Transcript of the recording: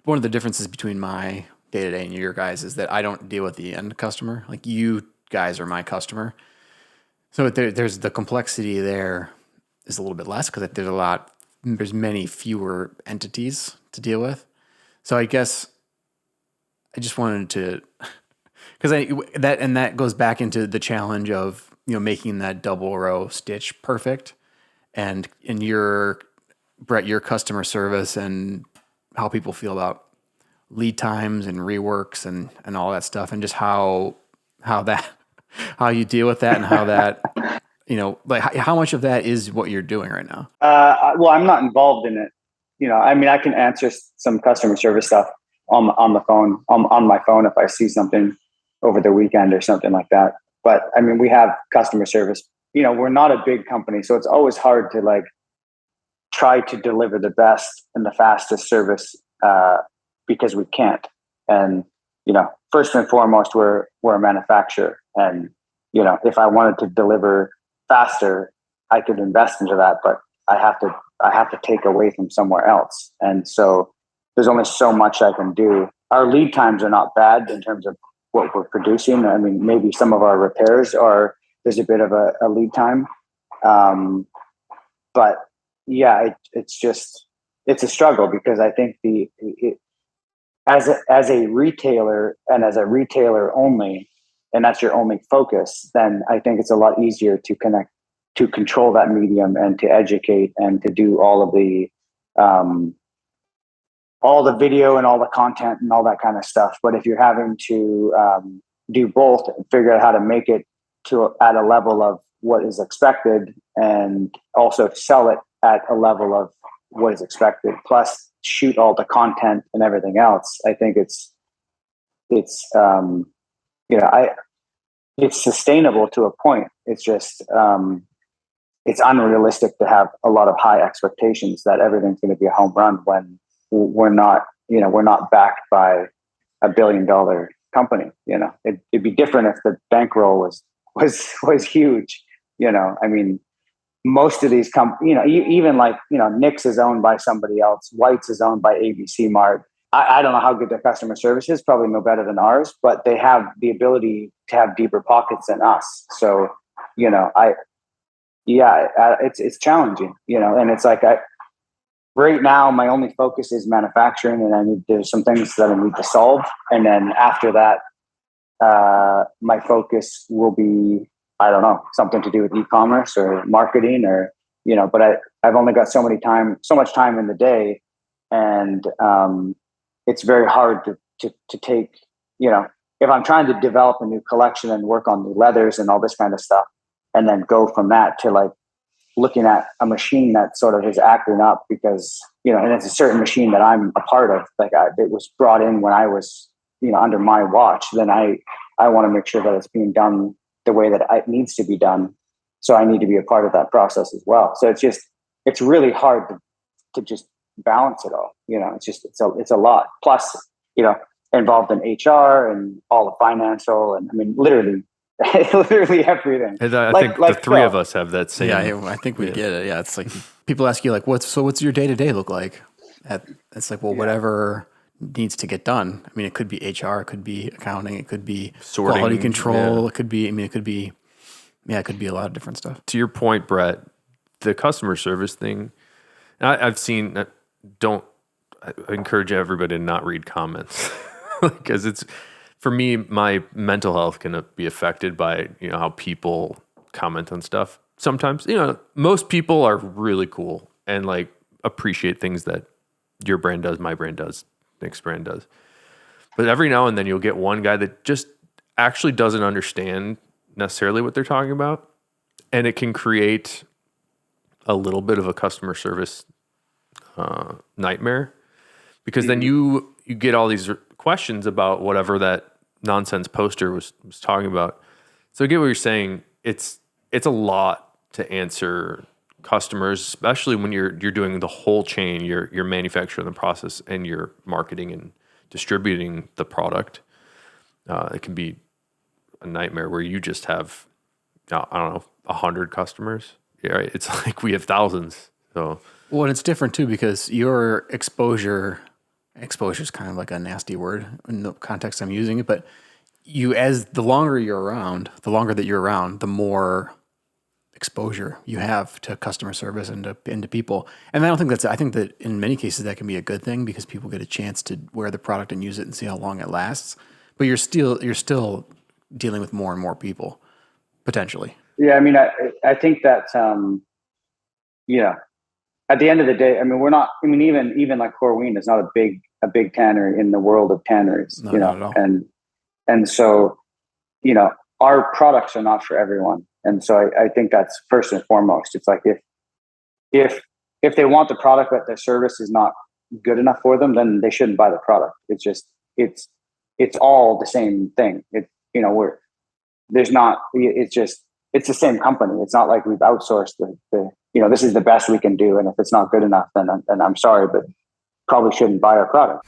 one of the differences between my day to day and your guys is that I don't deal with the end customer. Like you guys are my customer. So there's the complexity there is a little bit less because there's many fewer entities to deal with. So I guess I just wanted to, because that goes back into the challenge of making that double row stitch perfect, and in your Brett, your customer service and how people feel about lead times and reworks and all that stuff, and just how that how you deal with that and how that like how much of that is what you're doing right now. Well, I'm not involved in it. I mean, I can answer some customer service stuff on the phone, on my phone, if I see something over the weekend or something like that. But I mean, we have customer service. We're not a big company, so it's always hard to like try to deliver the best and the fastest service because we can't. And first and foremost, we're a manufacturer, and if I wanted to deliver faster, I could invest into that, but I have to take away from somewhere else. And so there's only so much I can do. Our lead times are not bad in terms of what we're producing. I mean, maybe some of our repairs there's a bit of a lead time. But yeah, it's a struggle because I think as a retailer and as a retailer only, and that's your only focus, then I think it's a lot easier to control that medium and to educate and to do all the video and all the content and all that kind of stuff. But if you're having to do both and figure out how to make it at a level of what is expected and also sell it at a level of what is expected, plus shoot all the content and everything else, I think it's sustainable to a point. It's just it's unrealistic to have a lot of high expectations that everything's going to be a home run when we're not backed by $1 billion company. It'd be different if the bankroll was huge. I mean, most of these even like Nick's is owned by somebody else. White's is owned by ABC Mart. I don't know how good their customer service is, probably no better than ours, but they have the ability to have deeper pockets than us. So, it's challenging, and it's like, right now my only focus is manufacturing, and there's some things that I need to solve. And then after that, my focus will be, I don't know, something to do with e-commerce or marketing but I've only got so much time in the day. And, it's very hard to take, if I'm trying to develop a new collection and work on new leathers and all this kind of stuff, and then go from that to like looking at a machine that sort of is acting up because, and it's a certain machine that I'm a part of, like it was brought in when I was, under my watch, then I want to make sure that it's being done the way that it needs to be done. So I need to be a part of that process as well. So it's really hard to just balance it all. It's a lot. Plus, involved in HR and all the financial, and I mean, literally everything. And I think the three of us have that same. Yeah, I think we get it. Yeah, it's like people ask you like, what's your day to day look like? It's like, well, whatever needs to get done. I mean, it could be HR, it could be accounting, it could be sorting, quality control, yeah. It could be a lot of different stuff. To your point, Brett, the customer service thing, I've seen. I encourage everybody to not read comments because it's, for me, my mental health can be affected by how people comment on stuff. Sometimes most people are really cool and like appreciate things that your brand does, my brand does, Nick's brand does. But every now and then you'll get one guy that just actually doesn't understand necessarily what they're talking about, and it can create a little bit of a customer service nightmare, because then you get all these questions about whatever that nonsense poster was talking about. So I get what you're saying. It's a lot to answer customers, especially when you're doing the whole chain. You're manufacturing the process and you're marketing and distributing the product. It can be a nightmare where you just have, I don't know, 100 customers. Yeah, right? It's like we have thousands. So. Well, and it's different too because your exposure exposure is kind of like a nasty word in the context I'm using it, but the longer that you're around, the more exposure you have to customer service and to people. And I think that in many cases that can be a good thing because people get a chance to wear the product and use it and see how long it lasts. But you're still dealing with more and more people potentially. Yeah. I mean, I think that, at the end of the day, I mean, even like Corwin is not a big tannery in the world of tanneries, No, not at all. And so, our products are not for everyone. And so I think that's first and foremost. It's like if they want the product but their service is not good enough for them, then they shouldn't buy the product. It's all the same thing. It's the same company. It's not like we've outsourced this is the best we can do. And if it's not good enough, then I'm sorry, but probably shouldn't buy our product.